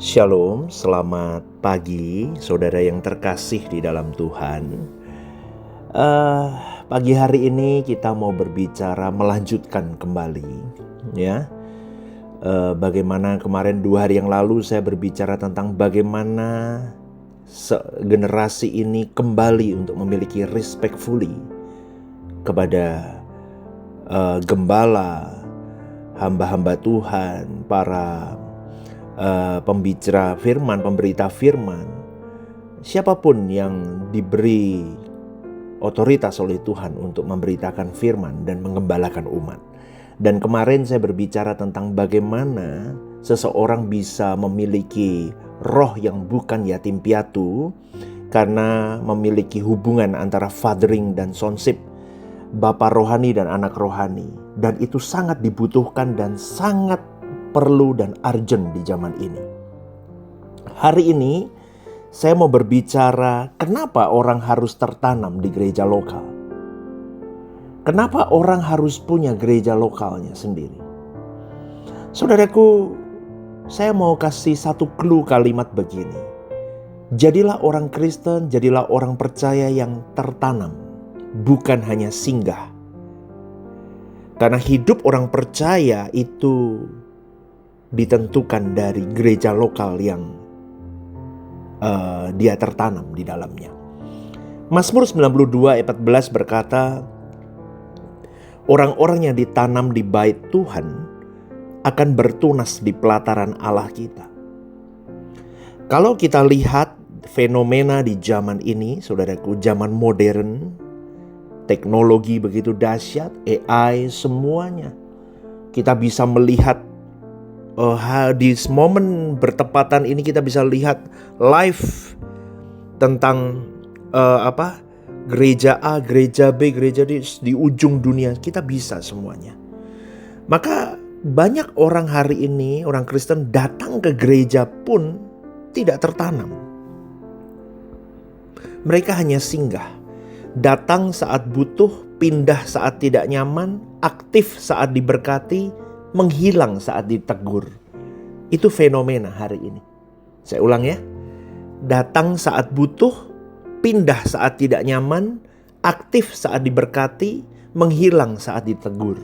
Shalom, selamat pagi saudara yang terkasih di dalam Tuhan. Eh, Pagi hari ini kita mau berbicara melanjutkan kembali ya. Bagaimana kemarin 2 hari yang lalu saya berbicara tentang bagaimana generasi ini kembali untuk memiliki respectfully kepada gembala, hamba-hamba Tuhan, para pembicara firman, pemberita firman, siapapun yang diberi otoritas oleh Tuhan untuk memberitakan firman dan menggembalakan umat. Dan kemarin saya berbicara tentang bagaimana seseorang bisa memiliki roh yang bukan yatim piatu karena memiliki hubungan antara fathering dan sonship, bapa rohani dan anak rohani. Dan itu sangat dibutuhkan dan sangat perlu dan urgent di zaman ini. Hari ini saya mau berbicara kenapa orang harus tertanam di gereja lokal. Kenapa orang harus punya gereja lokalnya sendiri. Saudaraku, saya mau kasih satu clue kalimat begini. Jadilah orang Kristen, jadilah orang percaya yang tertanam, bukan hanya singgah. Karena hidup orang percaya itu ditentukan dari gereja lokal yang dia tertanam di dalamnya. Mazmur 92 ayat 14 berkata, orang-orang yang ditanam di bait Tuhan akan bertunas di pelataran Allah kita. Kalau kita lihat fenomena di zaman ini, saudaraku, zaman modern, teknologi begitu dahsyat, AI semuanya, kita bisa melihat di momen bertepatan ini kita bisa lihat live tentang gereja A, gereja B, gereja di ujung dunia. Kita bisa semuanya. Maka banyak orang hari ini, orang Kristen datang ke gereja pun tidak tertanam. Mereka hanya singgah. Datang saat butuh, pindah saat tidak nyaman, aktif saat diberkati, menghilang saat ditegur. Itu fenomena hari ini. Saya ulang ya. Datang saat butuh, pindah saat tidak nyaman, aktif saat diberkati, menghilang saat ditegur.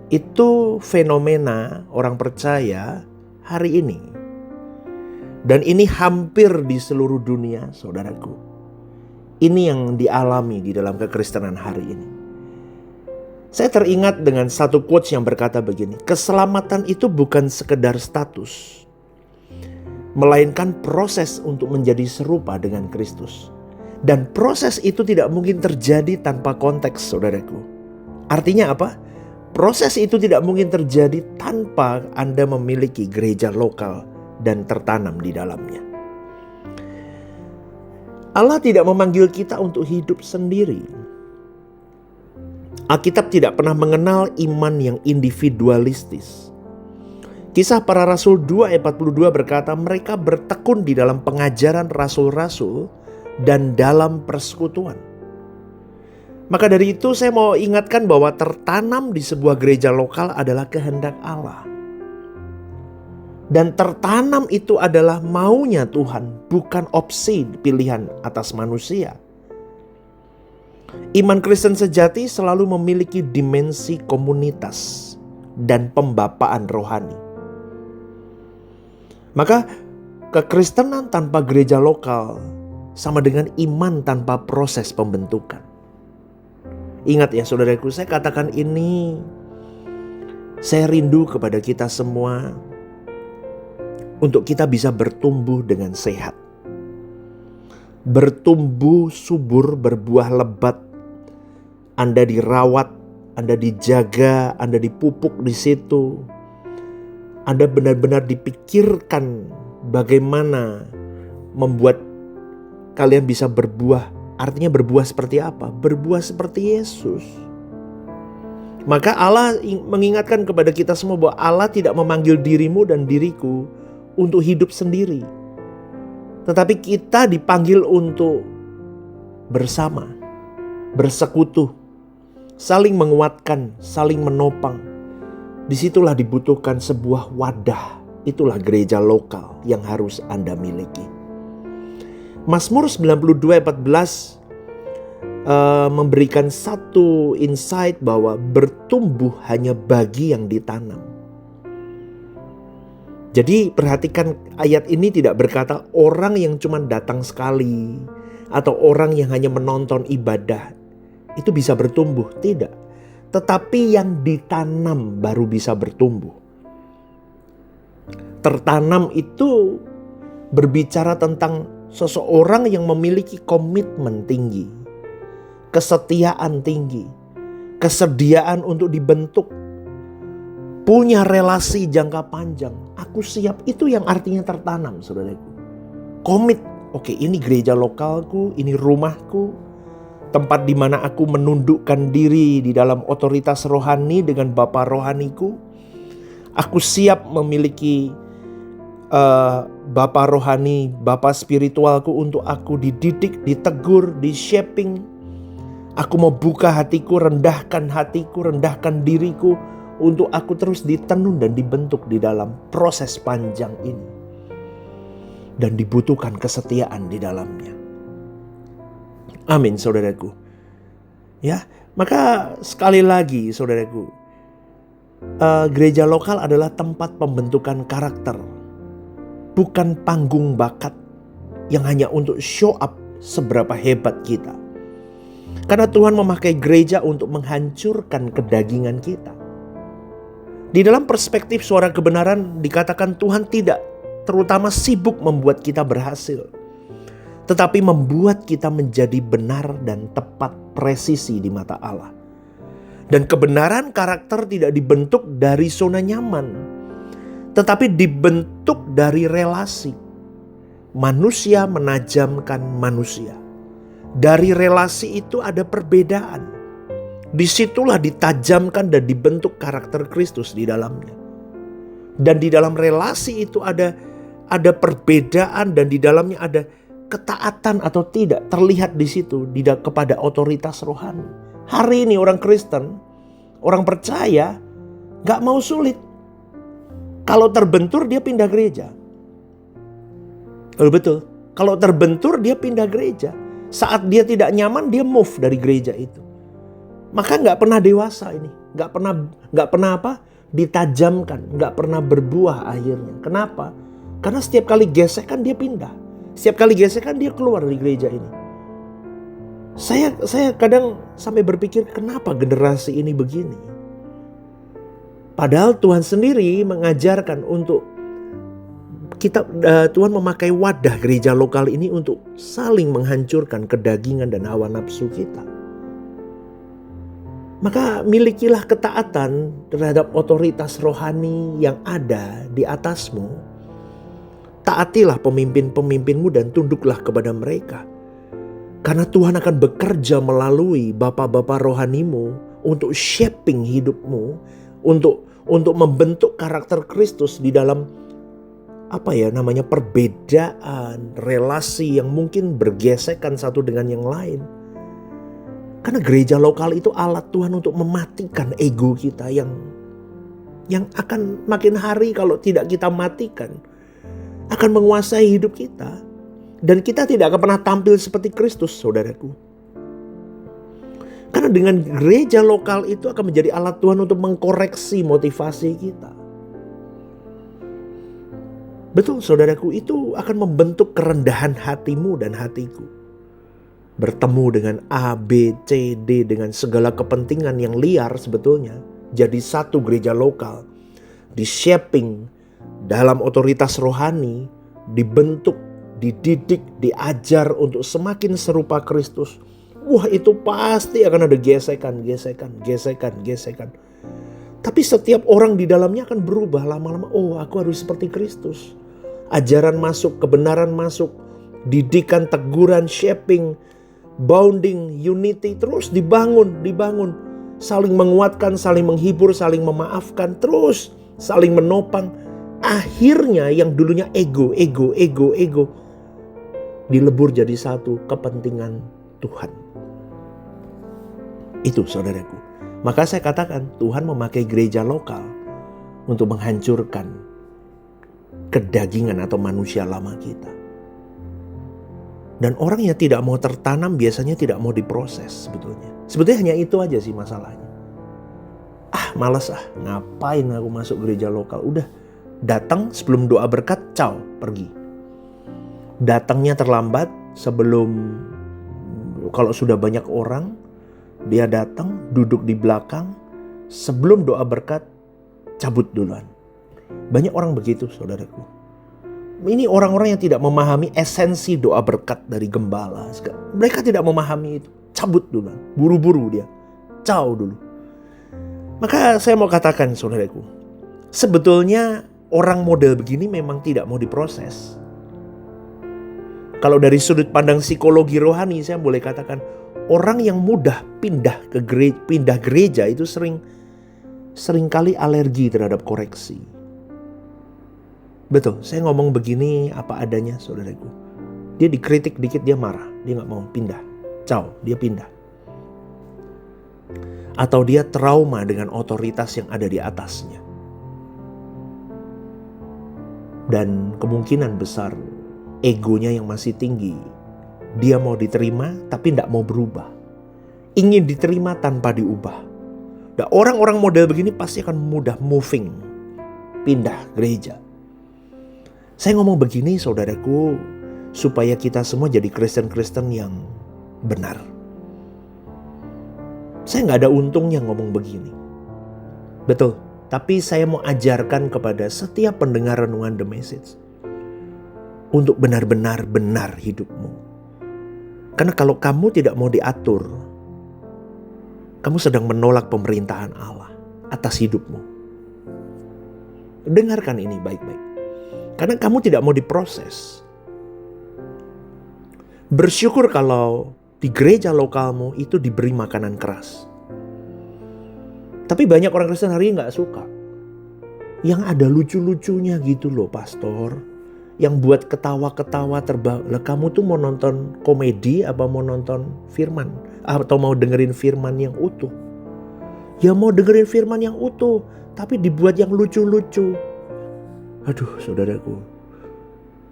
Itu fenomena orang percaya hari ini. Dan ini hampir di seluruh dunia, saudaraku. Ini yang dialami di dalam kekristenan hari ini. Saya teringat dengan satu quotes yang berkata begini, keselamatan itu bukan sekedar status, melainkan proses untuk menjadi serupa dengan Kristus. Dan proses itu tidak mungkin terjadi tanpa konteks, saudaraku. Artinya apa? Proses itu tidak mungkin terjadi tanpa Anda memiliki gereja lokal dan tertanam di dalamnya. Allah tidak memanggil kita untuk hidup sendiri. Alkitab tidak pernah mengenal iman yang individualistis. Kisah para Rasul 2 ayat 42 berkata, mereka bertekun di dalam pengajaran rasul-rasul dan dalam persekutuan. Maka dari itu saya mau ingatkan bahwa tertanam di sebuah gereja lokal adalah kehendak Allah. Dan tertanam itu adalah maunya Tuhan, bukan opsi pilihan atas manusia. Iman Kristen sejati selalu memiliki dimensi komunitas dan pembapaan rohani. Maka kekristenan tanpa gereja lokal sama dengan iman tanpa proses pembentukan. Ingat ya saudaraku, saya katakan ini, saya rindu kepada kita semua untuk kita bisa bertumbuh dengan sehat. Bertumbuh subur, berbuah lebat. Anda dirawat, Anda dijaga, Anda dipupuk di situ. Anda benar-benar dipikirkan bagaimana membuat kalian bisa berbuah. Artinya berbuah seperti apa? Berbuah seperti Yesus. Maka Allah mengingatkan kepada kita semua bahwa Allah tidak memanggil dirimu dan diriku untuk hidup sendiri. Tetapi kita dipanggil untuk bersama, bersekutu, saling menguatkan, saling menopang. Disitulah dibutuhkan sebuah wadah itulah gereja lokal yang harus Anda miliki. Mazmur 92:14 memberikan satu insight bahwa bertumbuh hanya bagi yang ditanam. Jadi perhatikan, ayat ini tidak berkata orang yang cuma datang sekali atau orang yang hanya menonton ibadah itu bisa bertumbuh. Tidak. Tetapi yang ditanam baru bisa bertumbuh. Tertanam itu berbicara tentang seseorang yang memiliki komitmen tinggi, kesetiaan tinggi, kesediaan untuk dibentuk, punya relasi jangka panjang. Aku siap, itu yang artinya tertanam, saudaraku. Komit, oke, ini gereja lokalku, ini rumahku, tempat di mana aku menundukkan diri di dalam otoritas rohani dengan Bapa rohaniku. Aku siap memiliki Bapa rohani, Bapa spiritualku untuk aku dididik, ditegur, di-shaping. Aku mau buka hatiku, rendahkan diriku untuk aku terus ditenun dan dibentuk di dalam proses panjang ini. Dan dibutuhkan kesetiaan di dalamnya. Amin, saudaraku. Ya, maka sekali lagi saudaraku, gereja lokal adalah tempat pembentukan karakter. Bukan panggung bakat yang hanya untuk show up seberapa hebat kita. Karena Tuhan memakai gereja untuk menghancurkan kedagingan kita. Di dalam perspektif suara kebenaran dikatakan Tuhan tidak terutama sibuk membuat kita berhasil, tetapi membuat kita menjadi benar dan tepat presisi di mata Allah. Dan kebenaran karakter tidak dibentuk dari zona nyaman, tetapi dibentuk dari relasi. Manusia menajamkan manusia. Dari relasi itu ada perbedaan. Disitulah ditajamkan dan dibentuk karakter Kristus di dalamnya. Dan di dalam relasi itu ada perbedaan, dan di dalamnya ada ketaatan atau tidak terlihat di situ kepada otoritas rohani. Hari ini orang Kristen, orang percaya, gak mau sulit. Kalau terbentur dia pindah gereja. Betul. Kalau terbentur dia pindah gereja. Saat dia tidak nyaman dia move dari gereja itu. Maka gak pernah dewasa ini. Gak pernah apa? Ditajamkan. Gak pernah berbuah akhirnya. Kenapa? Karena setiap kali gesekan dia pindah. Setiap kali gesekan dia keluar dari gereja ini. Saya kadang sampai berpikir, kenapa generasi ini begini? Padahal Tuhan sendiri mengajarkan untuk kita, Tuhan memakai wadah gereja lokal ini untuk saling menghancurkan kedagingan dan hawa nafsu kita. Maka milikilah ketaatan terhadap otoritas rohani yang ada di atasmu. Taatilah pemimpin-pemimpinmu dan tunduklah kepada mereka. Karena Tuhan akan bekerja melalui bapak-bapak rohanimu untuk shaping hidupmu, untuk membentuk karakter Kristus di dalam perbedaan relasi yang mungkin bergesekan satu dengan yang lain. Karena gereja lokal itu alat Tuhan untuk mematikan ego kita yang akan makin hari kalau tidak kita matikan akan menguasai hidup kita. Dan kita tidak akan pernah tampil seperti Kristus, saudaraku. Karena dengan gereja lokal itu akan menjadi alat Tuhan untuk mengkoreksi motivasi kita. Betul, saudaraku, itu akan membentuk kerendahan hatimu dan hatiku. Bertemu dengan A, B, C, D dengan segala kepentingan yang liar sebetulnya. Jadi satu gereja lokal. Di-shaping dalam otoritas rohani. Dibentuk, dididik, diajar untuk semakin serupa Kristus. Wah, itu pasti akan ada gesekan. Tapi setiap orang di dalamnya akan berubah lama-lama. Oh, aku harus seperti Kristus. Ajaran masuk, kebenaran masuk, didikan, teguran, shaping, bounding, unity terus dibangun. Saling menguatkan, saling menghibur, saling memaafkan, terus saling menopang. Akhirnya yang dulunya ego dilebur jadi satu kepentingan Tuhan. Itu saudaraku. Maka saya katakan Tuhan memakai gereja lokal untuk menghancurkan kedagingan atau manusia lama kita. Dan orang yang tidak mau tertanam biasanya tidak mau diproses sebetulnya. Sebetulnya hanya itu aja sih masalahnya. Malas ngapain aku masuk gereja lokal. Udah datang sebelum doa berkat, ciao, pergi. Datangnya terlambat sebelum, kalau sudah banyak orang, dia datang duduk di belakang, sebelum doa berkat cabut duluan. Banyak orang begitu, saudaraku. Ini orang-orang yang tidak memahami esensi doa berkat dari gembala. Mereka tidak memahami itu. Cabut duluan, buru-buru dia, ciao dulu. Maka saya mau katakan, saudaraku, sebetulnya orang model begini memang tidak mau diproses. Kalau dari sudut pandang psikologi rohani, saya boleh katakan orang yang mudah pindah gereja itu seringkali alergi terhadap koreksi. Betul, saya ngomong begini apa adanya, saudaraku. Dia dikritik dikit dia marah, dia nggak mau pindah. Ciao, dia pindah. Atau dia trauma dengan otoritas yang ada di atasnya. Dan kemungkinan besar egonya yang masih tinggi. Dia mau diterima tapi tidak mau berubah. Ingin diterima tanpa diubah. Dan orang-orang model begini pasti akan mudah moving. Pindah gereja. Saya ngomong begini, saudaraku, supaya kita semua jadi Kristen-Kristen yang benar. Saya nggak ada untungnya ngomong begini. Betul, tapi saya mau ajarkan kepada setiap pendengar renungan The Message untuk benar-benar benar hidupmu. Karena kalau kamu tidak mau diatur, kamu sedang menolak pemerintahan Allah atas hidupmu. Dengarkan ini baik-baik. Karena kamu tidak mau diproses. Bersyukur kalau di gereja lokalmu itu diberi makanan keras. Tapi banyak orang Kristen hari ini gak suka. Yang ada lucu-lucunya gitu loh, pastor. Yang buat ketawa-ketawa terbang. Lah kamu tuh mau nonton komedi apa mau nonton firman? Atau mau dengerin firman yang utuh? Ya mau dengerin firman yang utuh, tapi dibuat yang lucu-lucu. Aduh, saudaraku.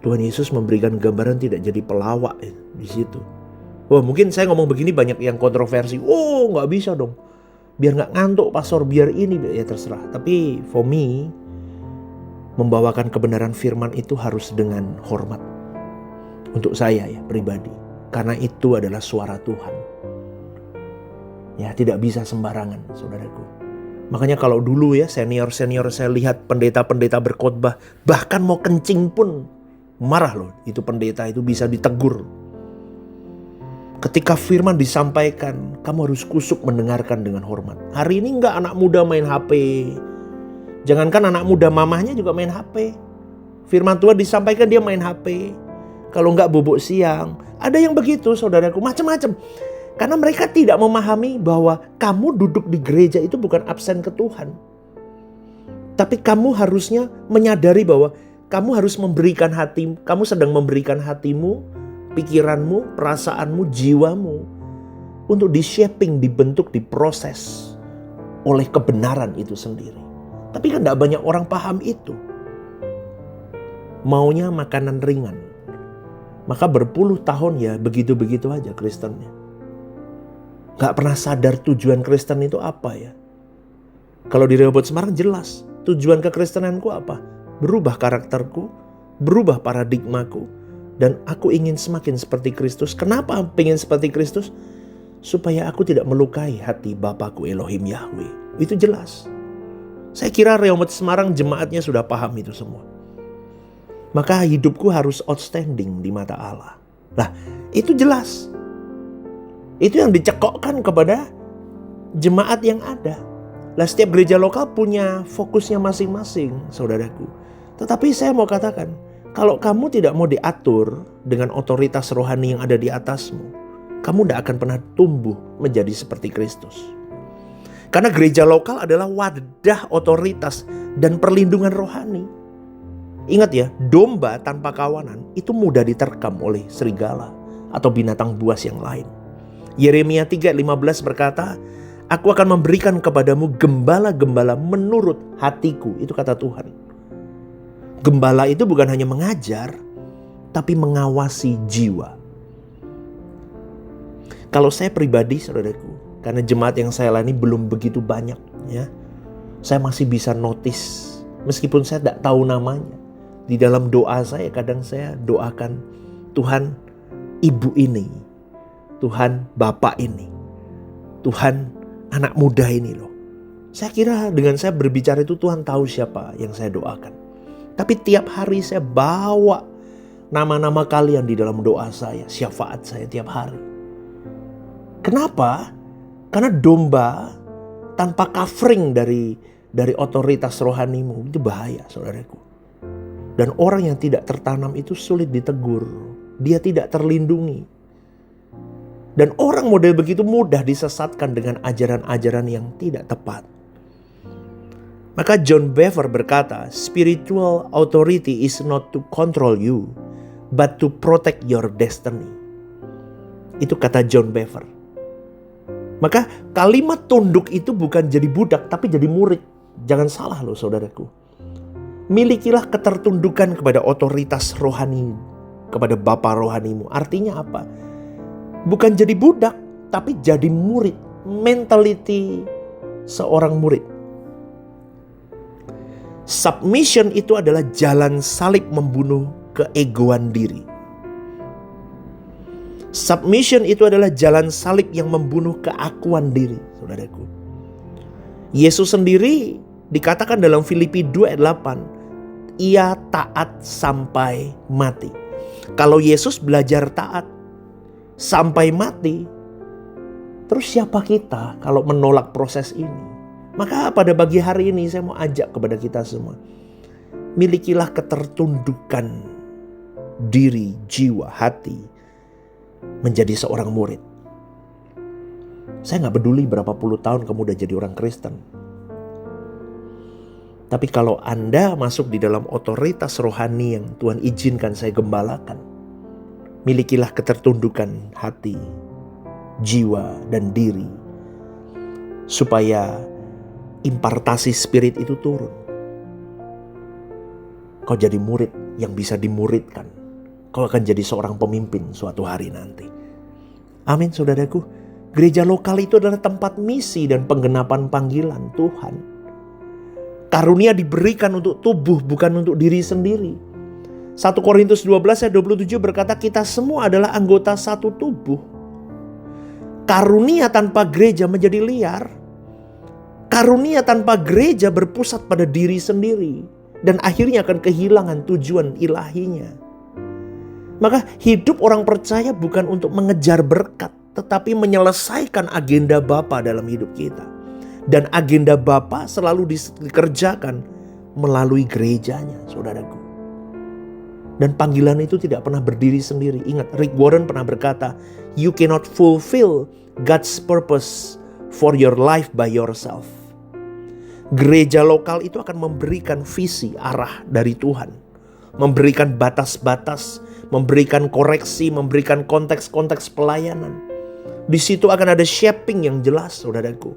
Tuhan Yesus memberikan gambaran tidak jadi pelawak di situ. Wah, mungkin saya ngomong begini banyak yang kontroversi. Oh, nggak bisa dong. Biar nggak ngantuk, pastor. Biar ini, ya terserah. Tapi for me, membawakan kebenaran firman itu harus dengan hormat. Untuk saya ya pribadi. Karena itu adalah suara Tuhan. Ya, tidak bisa sembarangan, saudaraku. Makanya kalau dulu ya senior-senior saya lihat pendeta-pendeta berkhotbah, bahkan mau kencing pun marah loh. Itu pendeta itu bisa ditegur. Ketika firman disampaikan, kamu harus kusuk mendengarkan dengan hormat. Hari ini enggak anak muda main HP. Jangankan anak muda, mamahnya juga main HP. Firman Tuhan disampaikan dia main HP. Kalau enggak bobok siang. Ada yang begitu, saudaraku, macam-macam. Karena mereka tidak memahami bahwa kamu duduk di gereja itu bukan absen ke Tuhan. Tapi kamu harusnya menyadari bahwa kamu harus memberikan hatimu, kamu sedang memberikan hatimu, pikiranmu, perasaanmu, jiwamu untuk di-shaping, dibentuk, diproses oleh kebenaran itu sendiri. Tapi kan tidak banyak orang paham itu. Maunya makanan ringan. Maka berpuluh tahun ya begitu-begitu aja Kristennya. Gak pernah sadar tujuan Kristen itu apa ya. Kalau di Rehoboth Semarang jelas. Tujuan kekristenanku apa? Berubah karakterku, berubah paradigmaku. Dan aku ingin semakin seperti Kristus. Kenapa pengen seperti Kristus? Supaya aku tidak melukai hati Bapakku Elohim Yahweh. Itu jelas. Saya kira Rehoboth Semarang jemaatnya sudah paham itu semua. Maka hidupku harus outstanding di mata Allah. Nah, itu jelas. Itu yang dicekokkan kepada jemaat yang ada. Lah setiap gereja lokal punya fokusnya masing-masing, saudaraku. Tetapi saya mau katakan, kalau kamu tidak mau diatur dengan otoritas rohani yang ada di atasmu, kamu tidak akan pernah tumbuh menjadi seperti Kristus. Karena gereja lokal adalah wadah otoritas dan perlindungan rohani. Ingat ya, domba tanpa kawanan itu mudah diterkam oleh serigala atau binatang buas yang lain. Yeremia 3:15 berkata, aku akan memberikan kepadamu gembala-gembala menurut hatiku. Itu kata Tuhan. Gembala itu bukan hanya mengajar, tapi mengawasi jiwa. Kalau saya pribadi, saudaraku, karena jemaat yang saya layani belum begitu banyak, ya, saya masih bisa notice, meskipun saya tidak tahu namanya. Di dalam doa saya, kadang saya doakan, Tuhan, ibu ini, Tuhan, bapak ini, Tuhan, anak muda ini loh. Saya kira dengan saya berbicara itu Tuhan tahu siapa yang saya doakan. Tapi tiap hari saya bawa nama-nama kalian di dalam doa saya, syafaat saya tiap hari. Kenapa? Karena domba tanpa covering dari otoritas rohanimu itu bahaya, saudaraku. Dan orang yang tidak tertanam itu sulit ditegur. Dia tidak terlindungi. Dan orang model begitu mudah disesatkan dengan ajaran-ajaran yang tidak tepat. Maka John Bevere berkata, spiritual authority is not to control you, but to protect your destiny. Itu kata John Bevere. Maka kalimat tunduk itu bukan jadi budak, tapi jadi murid. Jangan salah loh, saudaraku. Milikilah ketertundukan kepada otoritas rohani, kepada Bapa rohanimu. Artinya apa? Bukan jadi budak, tapi jadi murid. Mentality seorang murid. Submission itu adalah jalan salib membunuh keegoan diri. Submission itu adalah jalan salib yang membunuh keakuan diri, saudaraku. Yesus sendiri dikatakan dalam Filipi 2 ayat 8, ia taat sampai mati. Kalau Yesus belajar taat sampai mati, terus siapa kita kalau menolak proses ini? Maka pada pagi hari ini saya mau ajak kepada kita semua, milikilah ketertundukan diri, jiwa, hati, menjadi seorang murid. Saya gak peduli berapa puluh tahun kamu udah jadi orang Kristen. Tapi kalau Anda masuk di dalam otoritas rohani yang Tuhan izinkan saya gembalakan, milikilah ketertundukan hati, jiwa, dan diri. Supaya impartasi spirit itu turun. Kau jadi murid yang bisa dimuridkan. Kau akan jadi seorang pemimpin suatu hari nanti. Amin, saudaraku. Gereja lokal itu adalah tempat misi dan penggenapan panggilan Tuhan. Karunia diberikan untuk tubuh, bukan untuk diri sendiri. 1 Korintus 12 ayat 27 berkata, kita semua adalah anggota satu tubuh. Karunia tanpa gereja menjadi liar. Karunia tanpa gereja berpusat pada diri sendiri. Dan akhirnya akan kehilangan tujuan ilahinya. Maka hidup orang percaya bukan untuk mengejar berkat, tetapi menyelesaikan agenda Bapa dalam hidup kita. Dan agenda Bapa selalu dikerjakan melalui gerejanya, saudaraku. Dan panggilan itu tidak pernah berdiri sendiri. Ingat, Rick Warren pernah berkata, you cannot fulfill God's purpose for your life by yourself. Gereja lokal itu akan memberikan visi arah dari Tuhan. Memberikan batas-batas, memberikan koreksi, memberikan konteks-konteks pelayanan. Di situ akan ada shaping yang jelas, saudaraku.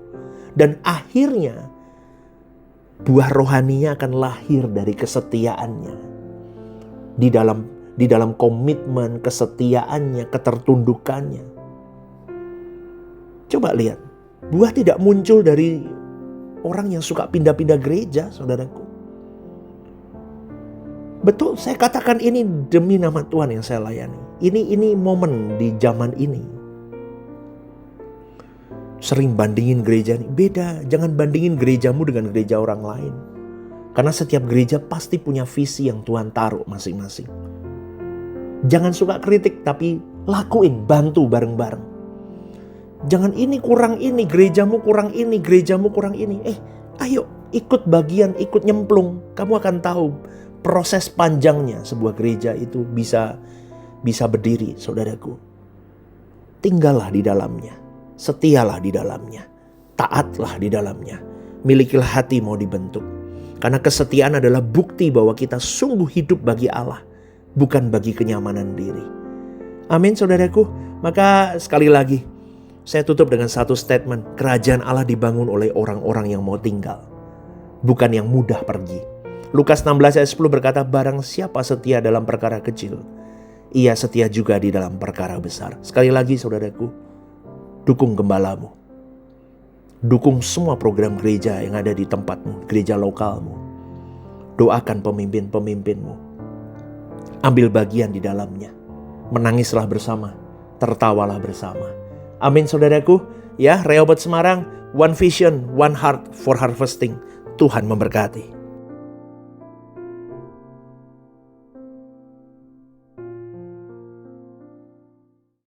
Dan akhirnya buah rohaninya akan lahir dari kesetiaannya. Di dalam komitmen, kesetiaannya, ketertundukannya. Coba lihat, buah tidak muncul dari orang yang suka pindah-pindah gereja, saudaraku. Betul, saya katakan ini demi nama Tuhan yang saya layani. Ini momen di zaman ini. Sering bandingin gereja ini. Beda, jangan bandingin gerejamu dengan gereja orang lain. Karena setiap gereja pasti punya visi yang Tuhan taruh masing-masing. Jangan suka kritik, tapi lakuin, bantu bareng-bareng. Jangan ini kurang ini, gerejamu kurang ini, gerejamu kurang ini. Ayo ikut bagian, ikut nyemplung. Kamu akan tahu proses panjangnya sebuah gereja itu bisa berdiri, saudaraku. Tinggallah di dalamnya, setialah di dalamnya, taatlah di dalamnya. Milikilah hati mau dibentuk. Karena kesetiaan adalah bukti bahwa kita sungguh hidup bagi Allah, bukan bagi kenyamanan diri. Amin, saudaraku. Maka sekali lagi, saya tutup dengan satu statement. Kerajaan Allah dibangun oleh orang-orang yang mau tinggal, bukan yang mudah pergi. Lukas 16 ayat 10 berkata, barang siapa setia dalam perkara kecil, ia setia juga di dalam perkara besar. Sekali lagi saudaraku, dukung gembalamu. Dukung semua program gereja yang ada di tempatmu, gereja lokalmu. Doakan pemimpin-pemimpinmu. Ambil bagian di dalamnya. Menangislah bersama, tertawalah bersama. Amin saudaraku. Ya, Rehoboth Semarang, one vision, one heart for harvesting. Tuhan memberkati.